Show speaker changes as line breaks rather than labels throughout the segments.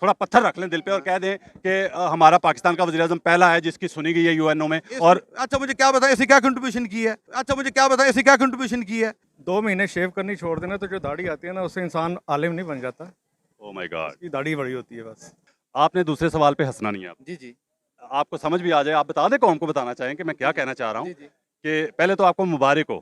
थोड़ा पत्थर रख लें दिल पे और कह दें कि हमारा पाकिस्तान का वज़ीर-ए-आज़म पहला है जिसकी सुनी गई है यूएनओ में। और
अच्छा मुझे क्या बताएं इसे क्या कंट्रीब्यूशन की है? अच्छा मुझे क्या बताएं इसे क्या कंट्रीब्यूशन की है?
2 महीने शेव करनी छोड़ देना तो जो दाढ़ी आती है ना उससे इंसान आलिम नहीं बन जाता।
ओह माय गॉड,
उसकी दाढ़ी बड़ी होती है बस।
आपने दूसरे सवाल पे हंसना नहीं है।
जी जी
आपको समझ भी आ जाए, आप बता दें कौम को बताना चाहें कि मैं क्या कहना चाह रहा हूँ
जी जी
कि पहले तो आपको मुबारक हो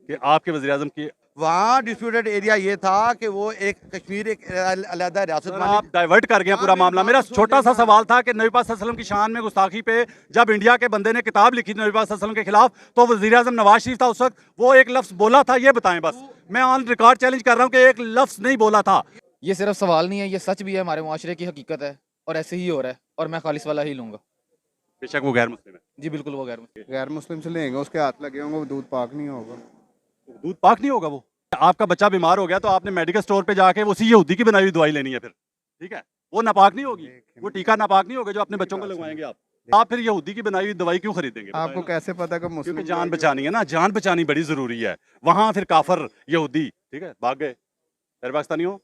कि आपके वज़ीर-ए-आज़म की।
वहाँ डिस्प्यूटेड एरिया ये था कि वो एक कश्मीर एक अलग रियासत
सर
मानी।
आप डाइवर्ट कर गए हैं पूरा
हाँ, मेरी
मामला।
बात
मेरा
तो सुन
छोटा सा
लेना।
सवाल था कि नबी पाक सल्लल्लाहु अलैहि वसल्लम की शान में गुस्ताखी पे जब इंडिया के बंदे ने किताब लिखी थी नबी पाक सल्लल्लाहु अलैहि वसल्लम के खिलाफ, तो वज़ीर-ए-आज़म नवाज शरीफ था उस वक्त, वो एक लफ्ज़ बोला था, ये बताएं बस। मैं ऑन रिकॉर्ड चैलेंज कर रहा हूँ कि एक लफ्ज़ नहीं बोला था।
ये सिर्फ सवाल नहीं है, ये सच भी है, हमारे मुआशरे की हकीकत है और ऐसे ही हो रहा है और मैं खालिस वाला ही लूंगा।
बेशक वो गैर मुस्लिम है,
जी बिल्कुल, वो गैर मुस्लिम।
गैर मुस्लिम से लेंगे, उसके हाथ लगे होंगे, वो दूध पाक नहीं होगा।
दूध पाक नहीं होगा वो। आपका बच्चा बीमार हो गया तो आपने मेडिकल स्टोर पे जाके उसी यहूदी की बनाई हुई दवाई लेनी है फिर, ठीक है? वो नापाक नहीं होगी, वो टीका नापाक नहीं होगा जो अपने बच्चों को लगवाएंगे आप फिर यहूदी की बनाई हुई दवाई क्यों खरीदेंगे?
आपको
बताएं ना।
कैसे पता कि मुस्लिम
क्योंकि जान बचानी है ना, जान बचानी बड़ी जरूरी है। वहां फिर काफर यहूदी, ठीक है, भाग गए। मेरे पाकिस्तानियों,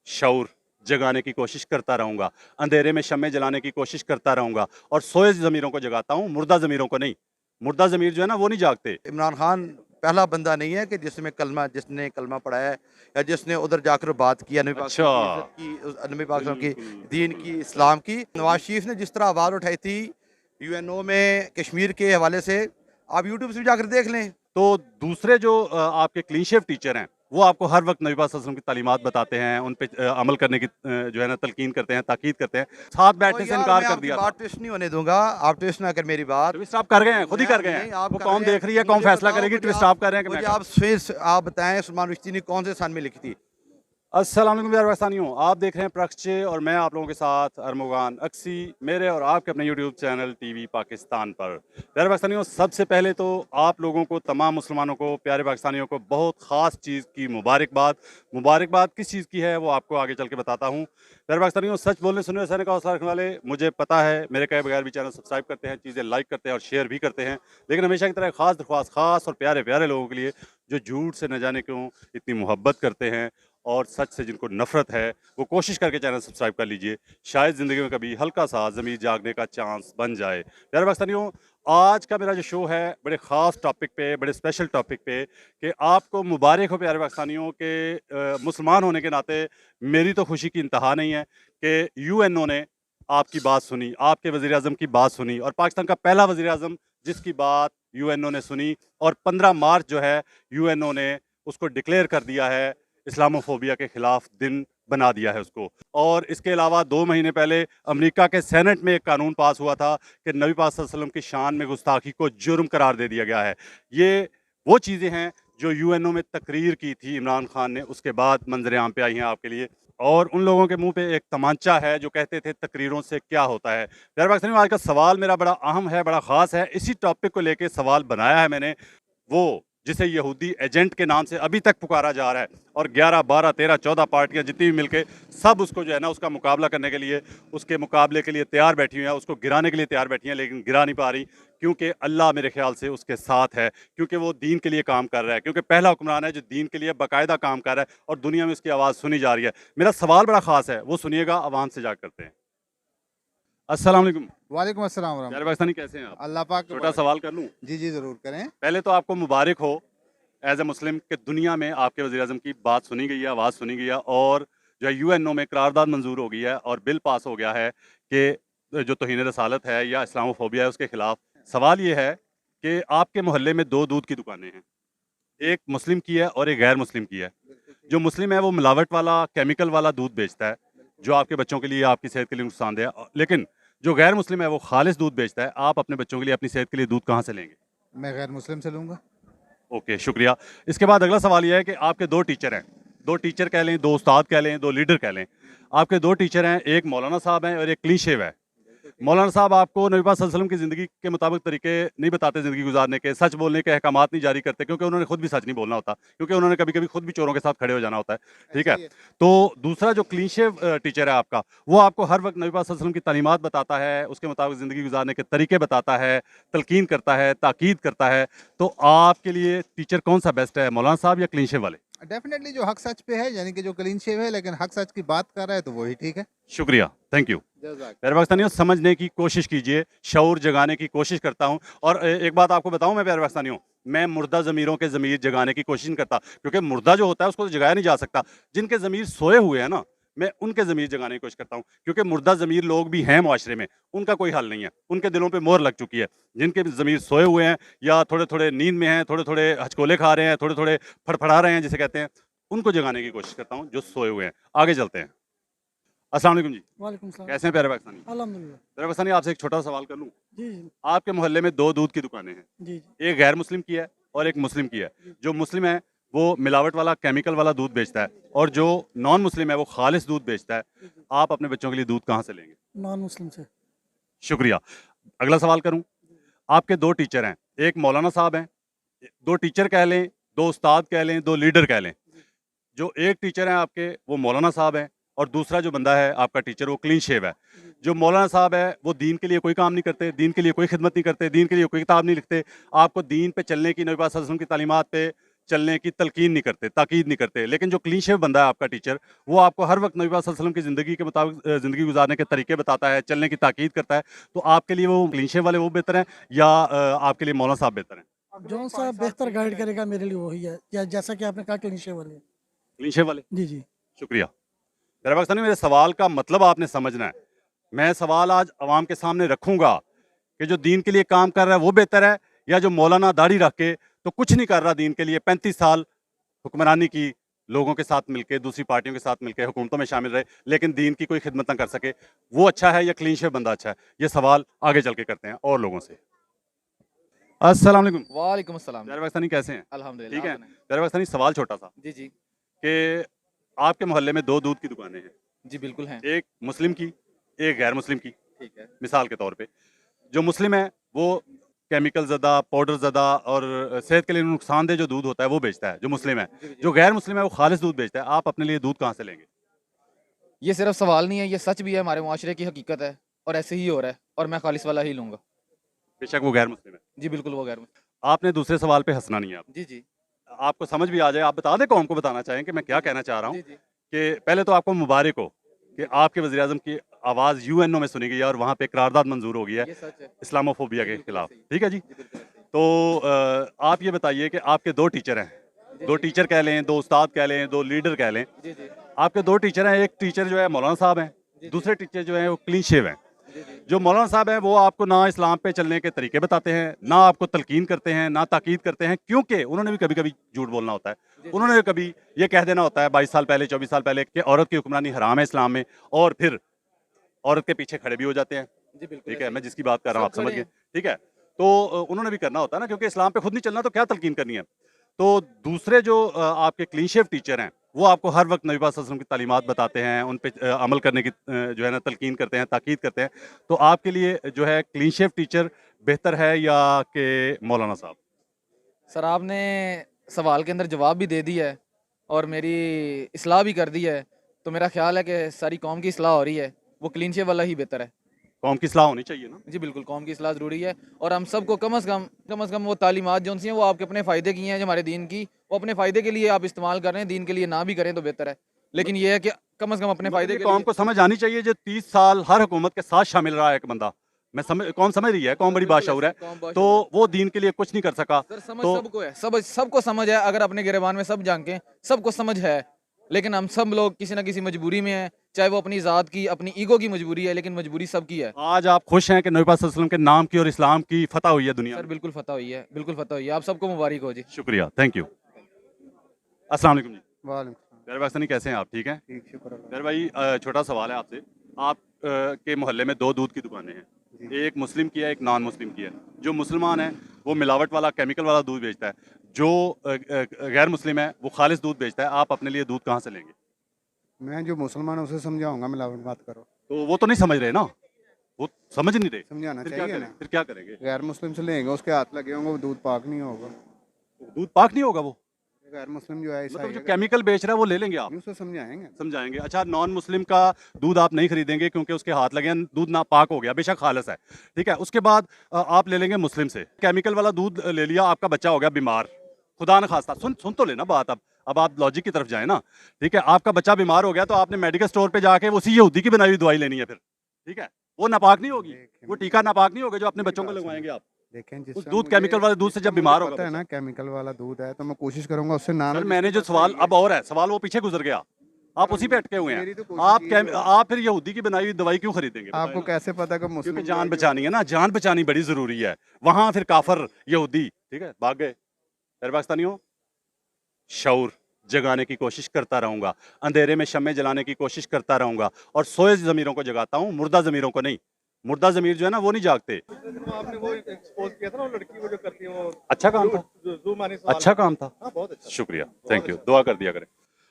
शऊर जगाने की कोशिश करता रहूंगा, अंधेरे में शम्मे जलाने की कोशिश करता रहूंगा और सोए ज़मीरों को जगाता हूँ, मुर्दा ज़मीरों को नहीं। मुर्दा ज़मीर जो है ना वो नहीं जागते।
इमरान खान पहला बंदा नहीं है कि जिसने कलमा पढ़ा है या जिसने उधर जाकर बात किया नबी पाक
अच्छा।
की इज्जत की, नबी पाक की दीन की, इस्लाम की। नवाज शरीफ ने जिस तरह आवाज़ उठाई थी यूएनओ में कश्मीर के हवाले से, आप यूट्यूब से भी जाकर देख लें।
तो दूसरे जो आपके क्लीन शेव टीचर हैं वो आपको हर वक्त नबी पाक सल्लल्लाहु अलैहि वसल्लम की तालीमात बताते हैं, उन पे अमल करने की जो है ना तलकीन करते हैं, ताकीद करते हैं। साथ
और
बैठने से
यार,
इनकार
मैं
कर
आपकी
दिया था।
बात ट्विस्ट नहीं होने दूंगा। आप ट्विस्ट ना कर मेरी बात।
ट्विस्ट आप कर गए हैं, खुद ही कर गए
नहीं,
हैं।
आप
वो
कर
कौम
रहे हैं।
देख रही है, कौम
मुझे
फैसला
बताओ,
करेगी।
मुझे
ट्विस्ट आप कर रहे हैं कि
मुझे
मैं
आप फिर आप बताएं सलमान रुश्दी ने कौन से सन में लिखी थी?
अस्सलाम वालेकुम प्यारे पाकिस्तानियों, आप देख रहे हैं प्रक्षे और मैं आप लोगों के साथ अरमुगान अक्सी, मेरे और आपके अपने यूट्यूब चैनल टीवी पाकिस्तान पर। प्यारे पाकिस्तानियों, सबसे पहले तो आप लोगों को, तमाम मुसलमानों को, प्यारे पाकिस्तानियों को बहुत ख़ास चीज़ की मुबारकबाद। मुबारकबाद किस चीज़ की है वो आपको आगे चल के बताता हूँ। प्यारे पाकिस्तानियों, सच बोलने सुनने सहने का हौसला रखने वाले, मुझे पता है मेरे कहे बगैर भी चैनल सब्सक्राइब करते हैं, चीज़ें लाइक करते हैं और शेयर भी करते हैं, लेकिन हमेशा की तरह ख़ास दरख्वास्त, ख़ास और प्यारे प्यारे लोगों के लिए जो झूठ से न जाने क्यों इतनी मोहब्बत करते हैं और सच से जिनको नफरत है, वो कोशिश करके चैनल सब्सक्राइब कर लीजिए। शायद ज़िंदगी में कभी हल्का सा ज़मीर जागने का चांस बन जाए। प्यारे पाकिस्तानियों, आज का मेरा जो शो है बड़े ख़ास टॉपिक पे, बड़े स्पेशल टॉपिक पे, कि आपको मुबारक हो प्यारे पाकिस्तानियों के मुसलमान होने के नाते मेरी तो खुशी की इंतहा नहीं है कि यूएनओ ने आपकी बात सुनी, आपके वज़ीर-ए-आज़म की बात सुनी और पाकिस्तान का पहला वज़ीर-ए-आज़म जिसकी बात यूएनओ ने सुनी, और 15 मार्च जो है यूएनओ ने उसको डिक्लेयर कर दिया है, इस्लामोफोबिया के खिलाफ दिन बना दिया है उसको। और इसके अलावा 2 महीने पहले अमेरिका के सेनेट में एक कानून पास हुआ था कि नबी पाक सल्लल्लाहु अलैहि वसल्लम की शान में गुस्ताखी को जुर्म करार दे दिया गया है। ये वो चीज़ें हैं जो यूएनओ में तकरीर की थी इमरान खान ने, उसके बाद मंजर आम पे आई हैं आपके लिए। और उन लोगों के मुंह पे एक तमांचा है जो कहते थे तकरीरों से क्या होता है। प्यारे पाकिस्तानियों, आज का सवाल मेरा बड़ा अहम है, बड़ा ख़ास है। इसी टॉपिक को लेके सवाल बनाया है मैंने, वो जिसे यहूदी एजेंट के नाम से अभी तक पुकारा जा रहा है, और 11, 12, 13, 14 पार्टियां जितनी भी मिलके सब उसको जो है ना उसका मुकाबला करने के लिए, उसके मुकाबले के लिए तैयार बैठी हुई हैं, उसको गिराने के लिए तैयार बैठी हैं, लेकिन गिरा नहीं पा रही, क्योंकि अल्लाह मेरे ख्याल से उसके साथ है, क्योंकि वो दीन के लिए काम कर रहा है, क्योंकि पहला हुक्मरान है जो दीन के लिए बाकायदा काम कर रहा है और दुनिया में उसकी आवाज़ सुनी जा रही है। मेरा सवाल बड़ा ख़ास है, वो सुनिएगा, आवाम से जा करते हैं। अस्सलाम वालेकुम।
वालेकुम अस्सलाम
प्यारे
वरहमतुल्लाह।
पाकिस्तानी, कैसे हैं आप?
अल्लाह पाक
छोटा सवाल कर लूँ?
जी जी ज़रूर करें।
पहले तो आपको मुबारक हो एज ए मुस्लिम कि दुनिया में आपके वज़ीर-ए-आज़म की बात सुनी गई है, आवाज़ सुनी गई है, और जो है यूएनओ में करारदाद मंजूर हो गई है और बिल पास हो गया है कि जो तौहीन रसालत है या इस्लामोफोबिया है उसके खिलाफ। सवाल ये है कि आपके मोहल्ले में 2 दूध की दुकानें हैं, एक मुस्लिम की है और एक गैर मुस्लिम की है। जो मुस्लिम है वो मिलावट वाला, केमिकल वाला दूध बेचता है जो आपके बच्चों के लिए, आपकी सेहत के लिए नुकसानदेह है, लेकिन जो गैर मुस्लिम है वो खालिस दूध बेचता है। आप अपने बच्चों के लिए, अपनी सेहत के लिए दूध कहाँ से लेंगे?
मैं गैर मुस्लिम से लूँगा।
ओके, शुक्रिया। इसके बाद अगला सवाल यह है कि आपके 2 टीचर हैं, 2 टीचर कह लें, 2 उस्ताद कह लें, 2 लीडर कह लें। आपके 2 टीचर हैं, एक मौलाना साहब हैं और एक क्लीन शेव है। मौलाना साहब आपको नबी पाक सल्लल्लाहु अलैहि वसल्लम की ज़िंदगी के मुताबिक तरीके नहीं बताते ज़िंदगी गुजारने के, सच बोलने के अहकामात नहीं जारी करते, क्योंकि उन्होंने खुद भी सच नहीं बोलना होता, क्योंकि उन्होंने कभी-कभी खुद भी चोरों के साथ खड़े हो जाना होता है, ठीक है? तो दूसरा जो क्लीन शेव टीचर है आपका, वो आपको हर वक्त नबी पाक सल्लल्लाहु अलैहि वसल्लम की तालीमात बताता है, उसके मुताबिक ज़िंदगी गुजारने के तरीके बताता है, तलकीन करता है, ताकीद करता है। तो आपके लिए टीचर कौन सा बेस्ट है, मौलाना साहब या क्लीन शेव वाले?
डेफिनेटली जो हक सच पे है, यानी कि जो क्लीन शेव है, लेकिन हक सच की बात कर रहा है तो वही ठीक है।
शुक्रिया, थैंक यू।
जज़ाक।
प्यारे पाकिस्तानियों, समझने की कोशिश कीजिए, शऊर जगाने की कोशिश करता हूँ। और एक बात आपको बताऊँ मैं प्यारे पाकिस्तानियों, मैं मुर्दा ज़मीरों के ज़मीर जगाने की कोशिश नहीं करता, क्योंकि मुर्दा जो होता है उसको तो जगाया नहीं जा सकता। जिनके ज़मीर सोए हुए हैं ना, मैं उनके ज़मीर जगाने की कोशिश करता हूँ, क्योंकि मुर्दा ज़मीर लोग भी हैं मुआशरे में, उनका कोई हल नहीं है, उनके दिलों पे मोहर लग चुकी है। जिनके ज़मीर सोए हुए हैं या थोड़े-थोड़े नींद में हैं, थोड़े-थोड़े हचकोले खा रहे हैं, थोड़े-थोड़े फड़फड़ा रहे हैं जिसे कहते हैं, उनको जगाने की कोशिश करता हूँ जो सोए हुए हैं। आगे चलते हैं। अस्सलाम वालेकुम जी,
वालेकुम सलाम।
कैसे हैं प्यारे पाकिस्तानी?
अल्हम्दुलिल्लाह।
प्यारे पाकिस्तानी, आपसे एक छोटा सवाल कर लूँ?
जी, जी,
आपके मोहल्ले में 2 दूध की दुकानें हैं,
जी, जी।
एक गैर मुस्लिम की है और एक मुस्लिम की है। जो मुस्लिम है वो मिलावट वाला, केमिकल वाला दूध बेचता है, और जो नॉन मुस्लिम है वो खालिस दूध बेचता है। आप अपने बच्चों के लिए दूध कहाँ से लेंगे?
नॉन मुस्लिम से।
शुक्रिया। अगला सवाल करूँ? आपके 2 टीचर हैं, एक मौलाना साहब हैं, 2 टीचर कह लें, 2 उस्ताद कह लें, 2 लीडर कह लें। जो एक टीचर हैं आपके वो मौलाना साहब हैं, और दूसरा जो बंदा है आपका टीचर वो क्लीन शेव है। जो मौलाना साहब है वो दीन के लिए कोई काम नहीं करते, दीन के लिए कोई खिदमत नहीं करते, दीन के लिए कोई किताब नहीं लिखते, आपको दीन पे चलने की, नबी पाक सल्लल्लाहु अलैहि वसल्लम की तालीमात पे चलने की तलकीन नहीं करते, ताकीद नहीं करते। लेकिन जो क्लीन शेव बंदा है आपका टीचर, वो आपको हर वक्त नबी पाक सल्लल्लाहु अलैहि वसल्लम की ज़िंदगी के मुताबिक ज़िंदगी गुजारने के तरीके बताता है, चलने की ताकीद करता है। तो आपके लिए वो क्लीन शेव वाले वो बेहतर हैं या आपके लिए मौलाना साहब बेहतर हैं?
जौन सा बेहतर गाइड करेगा मेरे लिए वही है, या जैसा कि आपने कहा क्लीन शेव वाले।
क्लीन शेव वाले?
जी, जी।
शुक्रिया। मेरा पाकिस्तानी, मेरे सवाल का मतलब आपने समझना है। मैं सवाल आज अवाम के सामने रखूंगा कि जो दीन के लिए काम कर रहा है वो बेहतर है, या जो मौलाना दाढ़ी रख के तो कुछ नहीं कर रहा दीन के लिए, 35 साल हुक्मरानी की, लोगों के साथ मिलके, दूसरी पार्टियों के साथ मिलके हुकूमतों में शामिल रहे, लेकिन दीन की कोई खिदमत ना कर सके, वो अच्छा है या क्लीन शेव बंदा अच्छा है? ये सवाल आगे चल के करते हैं और लोगों से। अस्सलाम वालेकुम।
वालेकुम अस्सलाम।
प्यारे पाकिस्तानी, कैसे हैं?
अल्हम्दुलिल्लाह।
ठीक है।
आप सुनाएं?
प्यारे पाकिस्तानी, सवाल छोटा सा
जी, जी।
कि आपके मोहल्ले में 2 दूध की दुकानें हैं,
जी, बिल्कुल हैं।
एक मुस्लिम की, एक गैर मुस्लिम की।
ठीक है।
मिसाल के तौर पे, जो मुस्लिम है वो केमिकल ज़दा, पाउडर ज़दा और सेहत के लिए नुकसानदेह जो दूध होता है वो बेचता है, जो मुस्लिम है।
जी, जी।
जो गैर मुस्लिम है वो खालिस दूध बेचता है। आप अपने लिए दूध कहाँ से लेंगे?
ये सिर्फ सवाल नहीं है, ये सच भी है, हमारे मुआशरे की हकीकत है और ऐसे ही हो रहा है, और मैं खालिस वाला ही लूँगा।
बेशक वो गैर मुस्लिम है।
जी, बिल्कुल वो गैर मुस्लिम।
आपने दूसरे सवाल पे हंसना नहीं है।
जी, जी।
आपको समझ भी आ जाए, आप बता दें कौम को बताना चाहें कि मैं क्या कहना चाह रहा हूँ।
जी, जी।
कि पहले तो आपको मुबारक हो कि आपके वज़ीर-ए-आज़म की आवाज़ यूएनओ में सुनी गई है और वहाँ पे करारदाद मंजूर हो गई है
ये सच है।
इस्लामोफोबिया
जी,
के
बिल्कुल
खिलाफ।
ऐसे ही।
ठीक है जी?
जी, बिल्कुल ऐसे ही।
तो आप ये बताइए कि आपके 2 टीचर हैं, 2 टीचर कह लें, 2 उस्ताद कह लें, 2 लीडर कह लें।
जी, जी।
आपके 2 टीचर हैं, एक टीचर जो है मौलाना साहब हैं,
जी,
दूसरे टीचर जो हैं वो क्लीन शेव हैं।
जी, जी।
जो मौलाना साहब हैं वो आपको ना इस्लाम पे चलने के तरीके बताते हैं, ना आपको तलकीन करते हैं, ना ताकीद करते हैं, क्योंकि उन्होंने भी कभी-कभी झूठ बोलना होता है।
जी,
उन्होंने भी कभी ये कह देना होता है 22 साल पहले, 24 साल पहले कि औरत की हुक्मरानी हराम है इस्लाम में, और फिर औरत के पीछे खड़े भी हो जाते हैं।
जी, बिल्कुल
ठीक
ऐसे
है,
ही।
मैं जिसकी बात कर रहा हूँ आप
सब
समझ
खड़े
गए।
हैं।
ठीक है, तो उन्होंने भी करना होता है ना, क्योंकि इस्लाम पे खुद नहीं चलना तो क्या तलकीन करनी है। तो दूसरे जो आपके क्लीन शेव टीचर हैं, वो आपको हर वक्त नबी पाक सल्लल्लाहु अलैहि वसल्लम की तालीमात बताते हैं, उन पे अमल करने की जो है ना तलकीन करते हैं, ताकीद करते हैं। तो आपके लिए जो है क्लीन शेव टीचर बेहतर है या कि मौलाना साहब?
सर, आपने सवाल के अंदर जवाब भी दे दिया है और मेरी इस्लाह भी कर दी है, तो मेरा ख्याल है कि सारी कौम की इस्लाह हो रही है, वो क्लीन शेव वाला ही बेहतर है।
कौम की इस्लाह होनी चाहिए ना।
जी, बिल्कुल कौम की इस्लाह ज़रूरी है, और हम सबको कम अज़ कम वो तालीमात जो सी हैं वो आपके अपने फ़ायदे की हैं, जो हमारे दीन की, वो अपने फ़ायदे के लिए आप इस्तेमाल कर रहे हैं, दीन के लिए ना भी करें तो बेहतर है। लेकिन ये है कि कम अज़ कम अपने
मतलब
फ़ायदे
ये
के
कौम
लिए।
को समझ आनी चाहिए, जो 30 साल हर हुकूमत के साथ शामिल रहा है एक बंदा, मैं समझ, कौम समझ रही है, कौम बड़ी
बिल्कुल
बाशऊर है,
ऐसे कौम
तो
बाशऊर है।
वो दीन के लिए कुछ नहीं कर सका।
सर, समझ
तो
सबको है, सबको समझ है, अगर अपने गिरबान में सब झांकें, सबको समझ है, लेकिन हम सब लोग किसी ना किसी मजबूरी में हैं, चाहे वो अपनी ज़ात की, अपनी ईगो की मजबूरी है, लेकिन मजबूरी सबकी है।
आज आप खुश हैं कि नबी पाक सल्लल्लाहु अलैहि वसल्लम के नाम की और इस्लाम की फतह हुई है दुनिया
सर,
में?
बिल्कुल फतह हुई है, बिल्कुल फतह हुई है, आप सबको मुबारक हो जी।
शुक्रिया, थैंक यू। अस्सलाम वालेकुम जी।
वालेकुम सलाम।
प्यारे पाकिस्तानी, कैसे हैं आप? ठीक हैं?
ठीक, शुक्र अल्लाह।
प्यारे भाई, छोटा सवाल है आपसे। आप के मोहल्ले में 2 दूध की दुकानें हैं, एक मुस्लिम की है, एक नॉन मुस्लिम की है। जो मुसलमान है वो मिलावट वाला, केमिकल वाला दूध बेचता है, जो गैर मुस्लिम है वो खालिस दूध बेचता है। आप अपने लिए दूध कहाँ से लेंगे?
मैं जो मुसलमान है उसे समझाऊंगा, मिलावट बात करो।
तो वो तो नहीं समझ रहे ना, वो समझ नहीं रहे,
समझाना
फिर क्या
चाहिए
करें?
ना।
फिर क्या करेंगे?
गैर मुस्लिम से लेंगे, उसके हाथ लगे होंगे, वो दूध पाक नहीं होगा।
दूध पाक नहीं होगा वो,
गैर मुस्लिम जो है
मतलब जो
ईसाई
केमिकल बेच रहा है वो ले लेंगे आप?
उसे समझाएंगे।
समझाएंगे। अच्छा, नॉन मुस्लिम का दूध आप नहीं खरीदेंगे क्योंकि उसके हाथ लगे हैं, दूध ना पाक हो गया, बेशक खालिस है। ठीक है, उसके बाद आप ले लेंगे मुस्लिम से, केमिकल वाला दूध ले लिया, आपका बच्चा हो गया बीमार, खुदा न खास्ता। सुन सुन तो लेना बात। अब अब आप लॉजिक की तरफ जाए ना, ठीक है। आपका बच्चा बीमार हो गया तो आपने मेडिकल स्टोर पे जाके उसी यहूदी की बनाई हुई दवाई लेनी है फिर, ठीक है। वो नापाक नहीं होगी, वो टीका नापाक नहीं होगा जो अपने बच्चों को लगवाएंगे आप।
देखें
उस
जिसका
दूध
मुझे-
केमिकल वाले दूध से
जिसका
जब
मुझे
बीमार होगा
पता है
बच्चा।
ना केमिकल वाला दूध है तो मैं कोशिश करूंगा उससे ना
सर
लूं,
मैंने
जिसके
जो
पास
सवाल
सही है।
अब और है, सवाल वो पीछे गुजर गया, आप उसी पे अटके हुए
मेरी तो
हैं।
कोशिश
आप
यही है।
आप फिर यहूदी की बनाई हुई दवाई क्यों खरीदेंगे? बताएं
आपको
ना।
कैसे पता कि मुस्लिम
क्योंकि जान
भाई
बचानी है ना, जान बचानी बड़ी जरूरी है। वहां फिर काफर यहूदी, ठीक है, भाग गए। मेरे पाकिस्तानियों, शऊर जगाने की कोशिश करता रहूंगा, अंधेरे में शम्मे जलाने की कोशिश करता रहूंगा और सोए जमीरों को जगाता हूं, मुर्दा जमीरों को नहीं। मुर्दा जमीर जो है ना वो नहीं जागते।
आपने वो एक्सपोज किया था ना, वो लड़की वो जो करती है वो
अच्छा काम था,
जूम आने सवाल
अच्छा काम था,
हाँ, बहुत अच्छा।
शुक्रिया, थैंक यू, दुआ कर दिया करें।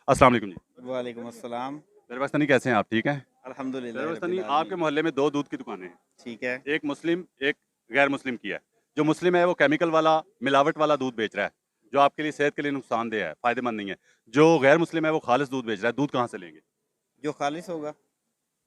अस्सलाम वालेकुम जी।
वालेकुम अस्सलाम।
मेरे पाकिस्तानी कैसे हैं आप? ठीक हैं?
अल्हम्दुलिल्लाह
मेरे पाकिस्तानी,
रब्बिल
आपके
आलमीन।
मोहल्ले में 2 दूध की दुकानें हैं,
ठीक है।
एक मुस्लिम एक गैर मुस्लिम की है। जो मुस्लिम है वो केमिकल वाला मिलावट वाला दूध बेच रहा है जो आपके लिए सेहत के लिए नुकसानदेह है, फायदेमंद नहीं है। जो गैर मुस्लिम है वो खालिस दूध बेच रहा है। दूध कहाँ से लेंगे?
जो खालिस होगा।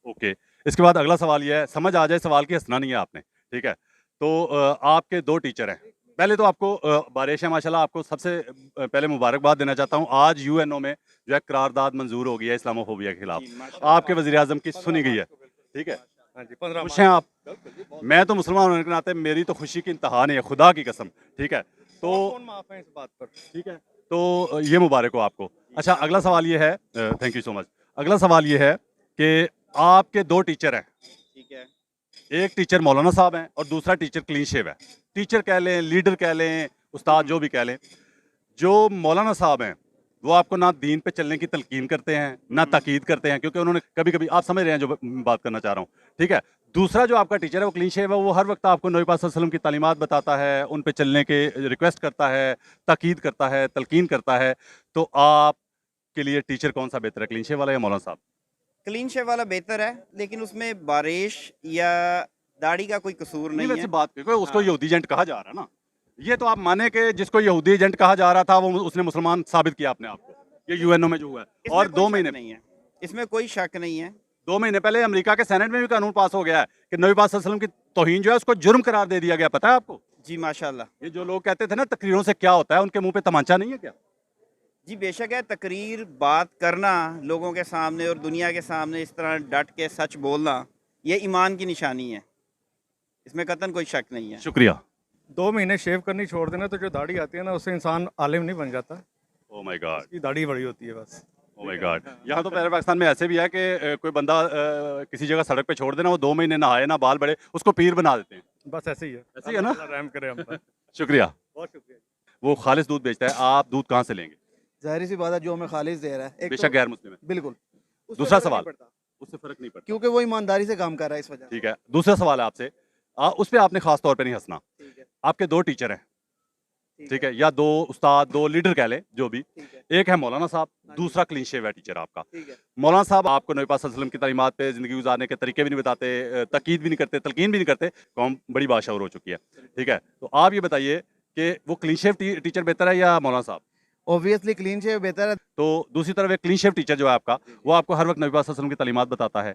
ओके, इसके बाद अगला सवाल ये है, समझ आ जाए सवाल की, हंसना नहीं है आपने, ठीक है। तो आपके 2 टीचर हैं। पहले तो आपको बारिश है माशाल्लाह, आपको सबसे पहले मुबारकबाद देना चाहता हूँ। आज यूएनओ में जो है करारदाद मंजूर हो गई है इस्लामोफोबिया के खिलाफ,
जी, माशाल्लाह।
आपके वज़ीर आज़म की सुनी गई है, ठीक है।
हाँ जी, 15
खुश हैं आप? मैं तो मुसलमान होने के नाते मेरी तो खुशी की इंतहा नहीं है, खुदा की कसम, ठीक है। तो
कौन माफ है इस बात पर?
ठीक है, तो ये मुबारक हो आपको। अच्छा, अगला सवाल ये है, थैंक यू सो मच। अगला सवाल ये है कि आपके 2 टीचर हैं,
ठीक है।
एक टीचर मौलाना साहब हैं और दूसरा टीचर क्लीन शेव है। टीचर कह लें, लीडर कह लें, उस्ताद जो भी कह लें। जो मौलाना साहब हैं वो आपको ना दीन पे चलने की तलकीन करते हैं ना ताकीद करते हैं, क्योंकि उन्होंने कभी कभी, आप समझ रहे हैं जो बात करना चाह रहा हूँ, ठीक है। दूसरा जो आपका टीचर है वो क्लीन शेव है, वो हर वक्त आपको नबी पाक सल्लल्लाहु अलैहि वसल्लम की तालीमात बताता है, उन पे चलने के रिक्वेस्ट करता है, ताकीद करता है, तलकीन करता है। तो आपके लिए टीचर कौन सा बेहतर है, क्लीन शेव वाला या मौलाना साहब?
क्लीन शेव वाला बेहतर है, लेकिन उसमें बारिश या दाढ़ी का कोई कसूर
नहीं,
नहीं
वैसे
है।
बात क्योंकि उसको
हाँ।
यहूदी एजेंट कहा जा रहा है ना, ये तो आप माने कि जिसको यहूदी एजेंट कहा जा रहा था वो उसने मुसलमान साबित किया अपने आप को, ये यूएनओ में जो हुआ है।
इसमें
और
कोई
2
शक
महीने
नहीं है, इसमें कोई शक नहीं है।
2 महीने पहले अमेरिका के सेनेट में भी कानून पास हो गया है कि नबी पाक सल्लल्लाहु अलैहि वसल्लम की तौहीन जो है उसको जुर्म करार दे दिया गया, पता है आपको?
जी माशाल्लाह।
ये जो लोग कहते थे ना तकरीरों से क्या होता है, उनके मुंह पे तमाचा नहीं है क्या?
जी बेशक है, तकरीर बात करना लोगों के सामने और दुनिया के सामने इस तरह डट के सच बोलना, ये ईमान की निशानी है, इसमें कतन कोई शक नहीं है।
शुक्रिया।
2 महीने शेव करनी छोड़ देना तो जो दाढ़ी आती है ना उससे इंसान आलिम नहीं बन जाता,
ओ माय गॉड,
उसकी दाढ़ी बड़ी होती है बस।
Oh my God. यहाँ तो पहले पाकिस्तान में ऐसे भी है कि कोई बंदा किसी जगह सड़क पे छोड़ देना, वो 2 महीने नहाए ना, बाल बड़े, उसको पीर बना देते हैं।
बस ऐसे ही है।
ऐसे ही है ना?
अल्लाह रहम करे हम पर।
शुक्रिया।
बहुत शुक्रिया।
वो खालिस दूध बेचता है, आप दूध कहाँ से लेंगे?
जाहिर सी बात है जो हमें खालिस दे रहा है एक
बेशक गैर मुस्लिम है।
बिल्कुल उससे
दूसरा
फर्क नहीं
सवाल,
पड़ता,
उससे फर्क नहीं पड़ता,
क्योंकि वो ईमानदारी से काम कर रहा है इस वजह से।
ठीक है। दूसरा सवाल है आपसे, उस पर आपने खास तौर पे नहीं हंसना।
ठीक है,
आपके 2 टीचर हैं, ठीक है, या 2 उस्ताद, 2 लीडर कह लें, जो भी।
ठीक है,
एक है मौलाना साहब,
हाँ जी।
दूसरा क्लीन शेव है टीचर आपका।
ठीक है।
मौलाना साहब आपको नबी पाक सल्लल्लाहु अलैहि वसल्लम की तालीमात पे ज़िंदगी गुजारने के तरीके भी नहीं बताते, ताकीद भी नहीं करते, तलकीन भी नहीं करते। कौम बड़ी बाशाऊर हो चुकी है, ठीक है। तो आप ये बताइए कि वो क्लीन शेव टीचर बेहतर है या मौलाना साहब?
ऑब्वियसली क्लीन शेव बेहतर है।
तो दूसरी तरफ एक क्लीन शेव टीचर जो है आपका, वो आपको हर वक्त नबी पाक सल्लल्लाहु अलैहि वसल्लम की तालीमात बताता है,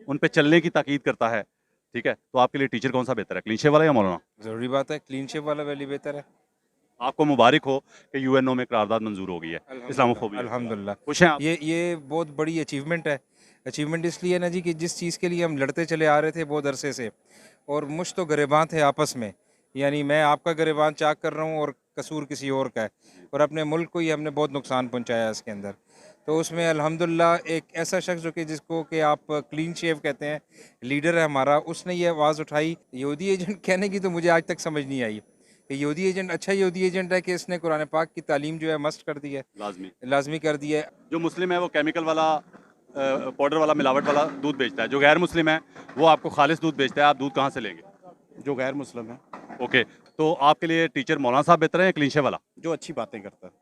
उन पे चलने की ताकीद करता है, ठीक है। तो आपके लिए टीचर कौन सा बेहतर है, क्लीन शेव वाला या मौलाना?
ज़रूरी बात है, क्लीन शेव वाला वैली बेहतर है।
आपको मुबारक हो कि यूएनओ में करारदाद मंजूर हो गई है इस्लामोफोबिया।
अल्हम्दुलिल्लाह।
खुश हैं आप?
ये बहुत बड़ी अचीवमेंट है। अचीवमेंट इसलिए ना जी कि जिस चीज़ के लिए हम लड़ते चले आ रहे थे बहुत अरसे से, और मुझ तो गरेबान थे आपस में, यानी मैं आपका गरेबान चाक कर रहा हूँ और कसूर किसी और का है, और अपने मुल्क को ही हमने बहुत नुकसान पहुँचाया इसके अंदर। तो उसमें अल्हम्दुलिल्लाह एक ऐसा शख्स जो कि जिसको कि आप क्लीन शेव कहते हैं, लीडर है हमारा, उसने ये आवाज़ उठाई। यहूदी एजेंट कहने की तो मुझे आज तक समझ नहीं आई कि यहूदी एजेंट अच्छा यहूदी एजेंट है कि इसने कुरान पाक की तालीम जो है मस्त कर दी है, लाजमी कर दी है।
जो मुस्लिम है वो केमिकल वाला, पाउडर वाला, मिलावट वाला दूध बेचता है। जो गैर मुस्लिम है वो आपको खालिस दूध बेचता है। आप दूध कहाँ से लेंगे?
जो गैर मुस्लिम है,
ओके, तो आपके लिए टीचर मौलाना साहब बेहतर है या क्लीन शेव वाला?
जो अच्छी बातें करता है,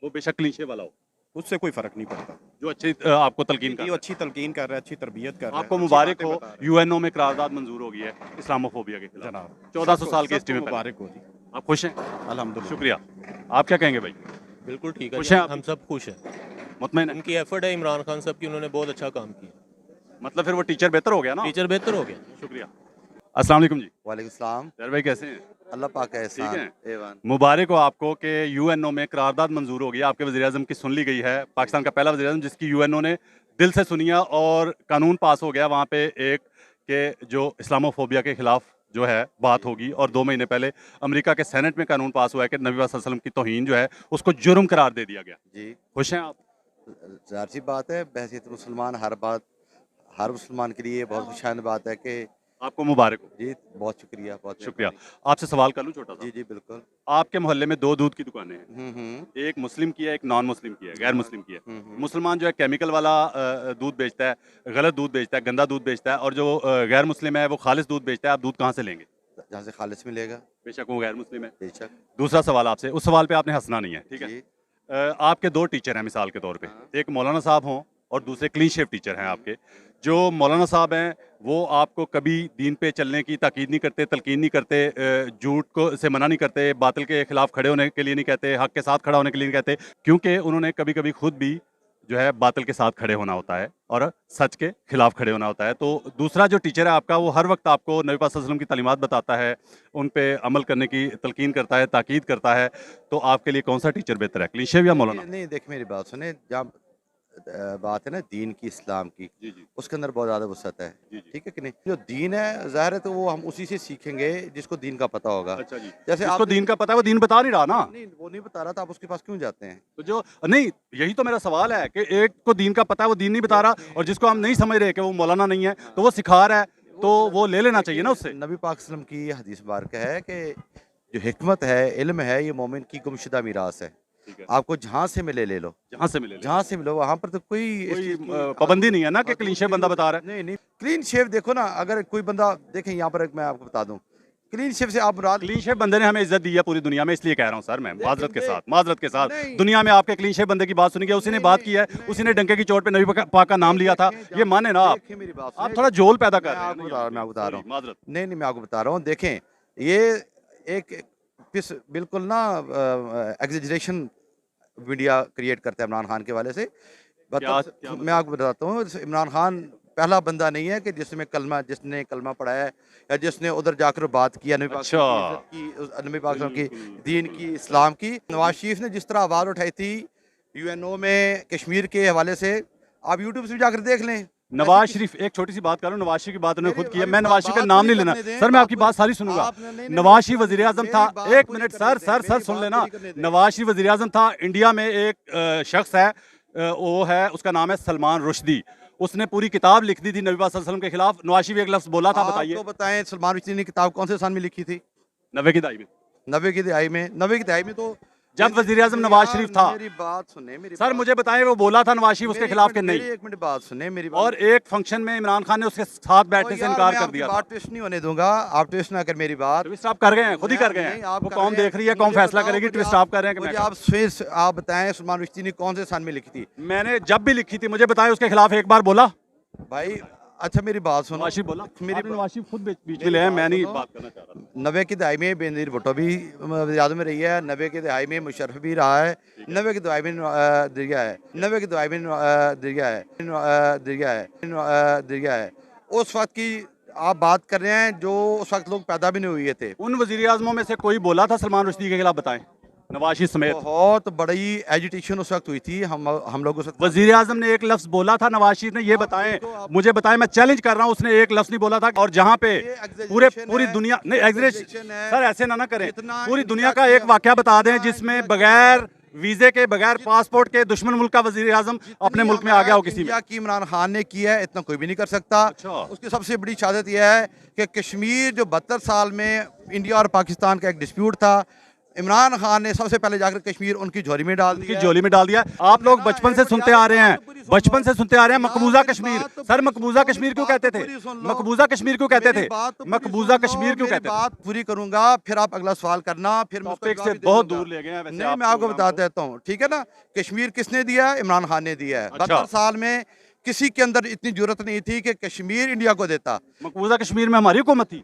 वो बेशक क्लीन शेव वाला हो,
उससे कोई फर्क नहीं पड़ता।
जो अच्छी आपको तलकीन कर
जो
रहा है।
अच्छी तलकीन कर रहा है, अच्छी तरबियत कर रहा है,
आपको
अच्छी
मुबारक
बातें
हो,
बता रहा है।
यूएनओ में करारदाद मंजूर हो गई है इस्लामोफोबिया के खिलाफ,
जनाब
1400 साल की हिस्ट्री में पहले।
मुबारक हो जी,
आप खुश हैं?
अल्हम्दुलिल्लाह।
शुक्रिया। आप क्या कहेंगे भाई?
बिल्कुल ठीक है
खुश
जी,
हैं आप?
हम सब खुश हैं।
मुतमईन है?
उनकी एफर्ट है इमरान खान साहब की, उन्होंने बहुत अच्छा काम किया।
मतलब फिर वो टीचर बेहतर हो गया ना?
टीचर बेहतर हो गया।
शुक्रिया। अस्सलाम वालेकुम जी।
वालेकुम सलाम।
यार भाई कैसे हैं?
अल्लाह पाक का एहसान।
ठीक है।
एवन।
मुबारक हो आपको कि यूएनओ में करारदाद मंजूर हो गई, आपके वज़ीर-ए-आज़म की सुन ली गई है। पाकिस्तान का पहला वज़ीर-ए-आज़म जिसकी यूएनओ ने दिल से सुनी है और कानून पास हो गया वहाँ पे एक कि जो इस्लामोफोबिया के खिलाफ जो है बात होगी। और 2 महीने पहले अमेरिका के सेनेट में कानून पास हुआ है कि नबी पाक सल्लल्लाहु अलैहि वसल्लम की तौहीन जो है उसको जुर्म करार दे दिया गया।
जी
खुश हैं आप?
ज़ाहिर सी बात है, बहसीत मुसलमान हर मुसलमान के लिए बहुत खुशहाल बात है कि
आपको मुबारक हो।
जी बहुत शुक्रिया, बहुत
शुक्रिया। आपसे सवाल कर लूँ छोटा सा?
जी जी बिल्कुल।
आपके मोहल्ले में 2 दूध की दुकानें हैं,
हम्म।
एक मुस्लिम की है, एक नॉन मुस्लिम की है, गैर मुस्लिम की है।
हम्म।
मुसलमान जो है केमिकल वाला दूध बेचता है, गलत दूध बेचता है, गंदा दूध बेचता है, और जो गैर मुस्लिम है वो खालिस दूध बेचता है। आप दूध कहाँ से लेंगे?
जहाँ से खालिस मिलेगा।
बेशक वो गैर मुस्लिम है।
बेशक।
दूसरा सवाल आपसे, उस सवाल पे आपने हंसना नहीं है, ठीक है?
जी।
आपके 2 टीचर हैं मिसाल के तौर पे, एक मौलाना साहब हों और दूसरे क्लीन शेव टीचर हैं आपके। जो मौलाना साहब हैं वो आपको कभी दीन पे चलने की ताकीद नहीं करते, तलकीन नहीं करते, झूठ को से मना नहीं करते, बातिल के खिलाफ खड़े होने के लिए नहीं कहते, हक के साथ खड़ा होने के लिए नहीं कहते, क्योंकि उन्होंने कभी कभी खुद भी जो है बातिल के साथ खड़े होना होता है और सच के खिलाफ खड़े होना होता है। तो दूसरा जो टीचर है आपका वो हर वक्त आपको नबी पाक सल्लल्लाहु अलैहि वसल्लम की तालीमात बताता है, उन पे अमल करने की तलकीन करता है, ताकीद करता है। तो आपके लिए कौन सा टीचर बेहतर है, क्लीन शेव या मौलाना?
नहीं देख मेरी बात सुने, जब बात है ना दीन की, इस्लाम की,
जी जी
उसके अंदर बहुत ज़्यादा वसअत है।
जी जी।
ठीक है कि नहीं? जो दीन है ज़ाहिर है तो वो हम उसी से सीखेंगे जिसको दीन का पता होगा।
अच्छा जी।
जैसे
जिसको
आपने-
दीन का पता है वो दीन बता नहीं रहा ना।
नहीं वो नहीं बता रहा था, आप उसके पास क्यों जाते हैं?
तो जो नहीं, यही तो मेरा सवाल है कि एक को दीन का पता है वो दीन नहीं बता रहा, और जिसको हम नहीं समझ रहे कि वो मौलाना नहीं है तो वो सिखा रहा है, तो वो ले लेना चाहिए ना उससे।
नबी पाक सल्लम की हदीस मुबारक है कि जो हिकमत है, इल्म है, ये मोमिन की गुमशुदा मीरास है।
ठीक है।
आपको जहाँ से मिले ले लो,
जहाँ से मिले
जहाँ से मिलो वहाँ पर तो कोई इस
कोई
चीज़ की-
पाबंदी नहीं है ना कि क्लीन शेव बंदा बता रहा है।
नहीं नहीं, क्लीन शेव देखो ना, अगर कोई बंदा देखें यहाँ पर, मैं आपको बता दूं, क्लीन शेव से आप रात
क्लीन शेव बंदे ने हमें इज्जत दी है पूरी दुनिया में, इसलिए कह रहा हूँ सर मैं माजरत के साथ, माजरत के साथ।
नहीं।
दुनिया में आपके क्लीन शेव बंदे की बात सुनी गई, उसी ने बात की है, उसी ने डंके की चोट पे नबी पाक का नाम लिया था, ये माने ना आप?
देखिए मेरी बात
आप
सुनिए,
थोड़ा जोल पैदा कर
मैं
रहे हैं
आपको
ना
बता
यहाँ
मैं आपको बता रहा
पे।
हूँ।
माजरत।
नहीं नहीं, मैं आपको बता रहा हूँ, देखें ये एक बिल्कुल ना एग्जेजरेशन मीडिया क्रिएट करता है इमरान खान के वाले से।
क्या
मैं आपको बताता हूँ, इमरान खान पहला बंदा नहीं है कि जिसने कलमा पढ़ा है या जिसने उधर जाकर बात किया नबी पाक
अच्छा।
की इज्जत की, नबी पाक की, दीन की, इस्लाम की। नवाज शरीफ ने जिस तरह आवाज़ उठाई थी यूएनओ में कश्मीर के हवाले से, आप यूट्यूब से जाकर देख लें।
नवाज शरीफ, एक छोटी सी बात करूं, नवाज शरीफ की बात उन्होंने
मेरी-
खुद की है,
अभी
मैं नवाज शरीफ का
बात
नाम नहीं
पूरी
लेना
करने दें,
सर, मैं आपकी
बात
बात सारी सुनूंगा।
आपने- नहीं, नहीं,
नवाज शरीफ वजीर आजम
मेरी
था,
बात
एक
पूरी
मिनट
करने
सर
दें,
सर सर
मेरी
सुन
बात
लेना।
पूरी करने दें।
नवाज शरीफ वजीर आजम था, इंडिया में एक शख्स है, वो है, उसका नाम है सलमान रुश्दी, उसने पूरी किताब लिख दी थी नबी पाक सल्लल्लाहु अलैहि वसल्लम के खिलाफ। नवाज शरीफ एक लफ्ज बोला था, बताइए।
तो बताएं, सलमान रुश्दी ने किताब कौन से साल में लिखी थी?
90 की दहाई में।
90 की दहाई में। 90 की दहाई में तो
जब वजीर आजम नवाज शरीफ था।
मेरी बात सुने, मेरी
सर
बात-
मुझे बताएं वो बोला था नवाज शरीफ उसके
मेरी
खिलाफ
एक
कि
मिनट-
नहीं?
मेरी एक मिनट बात सुने, मेरी बात-
और एक फंक्शन में इमरान खान ने उसके साथ बैठने से
यार,
इनकार
मैं
कर
आपकी
दिया था।
बात ट्विस्ट नहीं होने दूंगा, आप ट्विस्ट ना कर मेरी बात।
ट्विस्ट आप कर गए हैं, खुद ही कर गए
नहीं,
हैं।
आप
वो
कर
कौन
रहे हैं।
देख रही है, कौन
मुझे
फैसला
बताओ,
करेगी,
मुझे
ट्विस्ट आप कर रहे हैं कि
मुझे
मैं
आप स्विस आप बताएं, सलमान रुश्दी ने कौन से साल में लिखी थी?
मैंने जब भी लिखी थी मुझे बताएं उसके खिलाफ एक बार बोला
भाई अच्छा मेरी बात सुनो।
नवाज शरीफ बोला?
मेरी
आपने नवाज शरीफ खुद बीच में ले आए, मैं नहीं बात करना चाह रहा।
90 की दहाई में बेनजीर भुट्टो भी याद में रही है, 90 की दहाई में मुशर्रफ भी रहा है, 90 की दहाई में दरिया है, 90 की दहाई में दरिया है। उस वक्त की आप बात कर रहे हैं जो उस वक्त लोग पैदा भी नहीं हुए थे।
उन वजीर आजमों में से कोई बोला था सलमान रुश्दी के खिलाफ? बताएं, नवाज शरीफ समेत।
बहुत बड़ी एजिटेशन उस वक्त हुई थी, हम लोगों से।
वजीर आजम ने एक लफ्ज बोला था नवाज शरीफ ने, ये बताएं, मुझे बताएं, मैं चैलेंज कर रहा हूं, उसने एक लफ्ज नहीं बोला था। और जहां पे पूरी दुनिया नहीं, एग्जैजरेशन सर ऐसे ना करें, पूरी दुनिया का एक वाकया बता दें जिसमें बगैर वीजे के, बगैर पासपोर्ट के दुश्मन मुल्क का वजीर आजम अपने मुल्क में आ गया हो किसी में।
इंडिया की इमरान खान ने किया है, इतना कोई भी नहीं कर सकता।
अच्छा।
उसकी सबसे बड़ी शहादत यह है कि कश्मीर जो 72 साल में इंडिया और पाकिस्तान का एक डिस्प्यूट था, इमरान खान ने सबसे पहले जाकर कश्मीर उनकी झोली में डाल
की
दिया।
झोली में डाल दिया। आप लोग बचपन से सुनते आ रहे हैं, बचपन से सुनते आ रहे हैं मकबूजा कश्मीर। सर मकबूजा कश्मीर क्यों कहते थे? मकबूजा कश्मीर क्यों कहते थे? मकबूजा कश्मीर क्यों कहते थे?
बात पूरी करूंगा, फिर आप अगला सवाल करना, फिर मैं उसका
टॉपिक
जवाब
से
भी दे
बहुत
दूंगा।
दूर ले गए हैं वैसे
नहीं,
आप
मैं आपको
प्रोग्राम
बता
को।
देता हूँ, ठीक है ना। कश्मीर किसने दिया है? इमरान खान ने दिया है।
अच्छा।
72 साल में किसी के अंदर इतनी जरूरत नहीं थी कि कश्मीर इंडिया को देता।
मकबूजा कश्मीर में हमारी हुकूमत थी।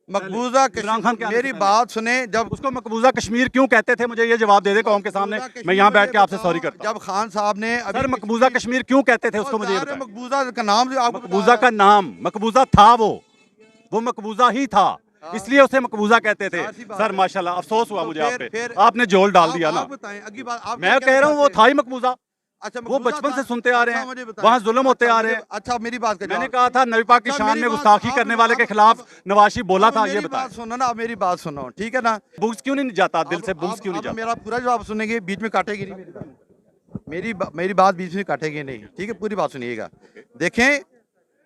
मकबूजा
इमरान खान के आने से
मेरी
पहले।
बात सुने, जब
उसको मकबूजा कश्मीर क्यों कहते थे? मुझे ये जवाब दे दे कौम के सामने, मैं यहाँ बैठ के आपसे सॉरी करता हूँ।
जब खान साहब ने
सर मकबूजा कश्मीर क्यों कहते थे उसको मुझे ये बताएं।
मकबूजा का नाम जो आपको
मकबूजा का नाम, मकबूजा था वो, वो मकबूजा ही था, इसलिए उसे मकबूजा कहते थे। सर माशाल्लाह, अफसोस हुआ मुझे आप पे, आपने झोल डाल दिया ना। मैं कह रहा हूँ वो था ही मकबूजा।
अच्छा,
वो बचपन से सुनते आ रहे
अच्छा, मुझे
हैं,
बताएं।
वहाँ जुल्म होते आ रहे हैं।
अच्छा, मेरी बात का
मैंने
जवाब।
कहा था नबी पाक की
अच्छा,
शान
मेरी
में
बात-
गुस्ताखी
आप-
करने वाले के
आप-
खिलाफ नवाशी बोला था, ये
मेरी
बताएं।
बात सुनो ना, आप मेरी बात सुनो, ठीक है ना।
बुग्स क्यों नहीं जाता दिल से, बुग्स
आप-
क्यों नहीं
आप
जाता?
मेरा पूरा जवाब सुनेंगे, बीच में काटेगी नहीं मेरी बात। मेरी बात बीच में काटेगी नहीं, ठीक है, पूरी बात सुनिएगा। देखें,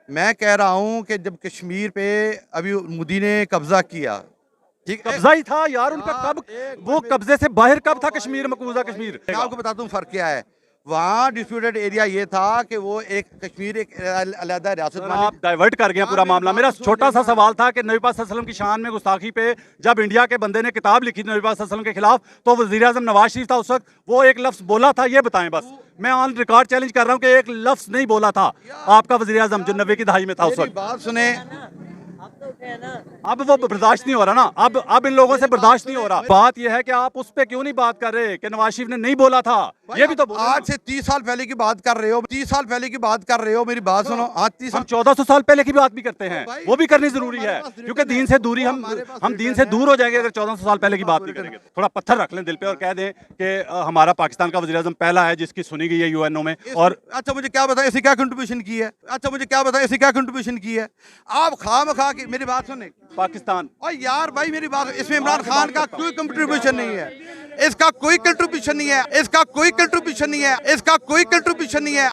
मैं कह रहा हूं कि जब कश्मीर पे अभी मोदी ने कब्जा किया, ठीक,
कब्जा ही था यार उनका। कब वो कब्जे से बाहर कब था कश्मीर, मकबूजा कश्मीर?
मैं आपको बताता हूँ फर्क क्या है। वहाँ डिस्प्यूटेड एरिया ये था कि वो एक कश्मीर एक अलग रियासत
सर,
वाली।
आप डाइवर्ट कर गए पूरा मामला। मेरा छोटा सा सवाल था कि नबी पाक सल्लल्लाहु अलैहि वसल्लम की शान में गुस्ताखी पे जब इंडिया के बंदे ने किताब लिखी नबी पाक सल्लल्लाहु अलैहि वसल्लम के खिलाफ, तो वज़ीर आज़म नवाज शरीफ था उस वक्त, वो एक लफ्ज बोला था, ये बताएं बस। मैं ऑन रिकॉर्ड चैलेंज कर रहा हूँ कि एक लफ्ज नहीं बोला था आपका वज़ीर आज़म जो 90 की दहाई में था उस
मेरी
वक्त।
बात सुने,
अब वो बर्दाश्त नहीं हो रहा ना, अब इन लोगों से बर्दाश्त नहीं हो रहा। बात यह है कि आप उस पे क्यों नहीं बात कर रहे कि नवाज शरीफ ने नहीं बोला था, ये भी तो बोलो ना।
आज से 30 साल पहले की बात कर रहे हो, 30 साल पहले की बात कर रहे हो, मेरी बात सुनो। आज 30
हम
साल
1400 साल पहले की बात भी करते हैं,
भाई,
वो भी करनी जरूरी
हमारे
है,
पास
क्योंकि
written
दीन
है,
से दूरी
वो
हम
हमारे पास
हम दीन
written
से
है।
दूर हो जाएंगे अगर 1400 साल पहले की बात नहीं करेंगे। थोड़ा पत्थर रख लें दिल पे और कह दें कि हमारा पाकिस्तान का वज़ीर आज़म पहला है जिसकी सुनी गई है यूएनओ में। और
अच्छा, मुझे क्या बताएं इसे क्या कंट्रीब्यूशन की है? अच्छा, मुझे क्या बताएं इसे क्या कंट्रीब्यूशन की है? आप खामखा की मेरी बात सुने।
पाकिस्तान,
और यार भाई मेरी बात, इसमें इमरान खान का कोई कंट्रीब्यूशन नहीं है, इसका कोई कंट्रीब्यूशन नहीं है, इसका कोई कंट्रीब्यूशन नहीं है, इसका कोई कंट्रीब्यूशन नहीं है।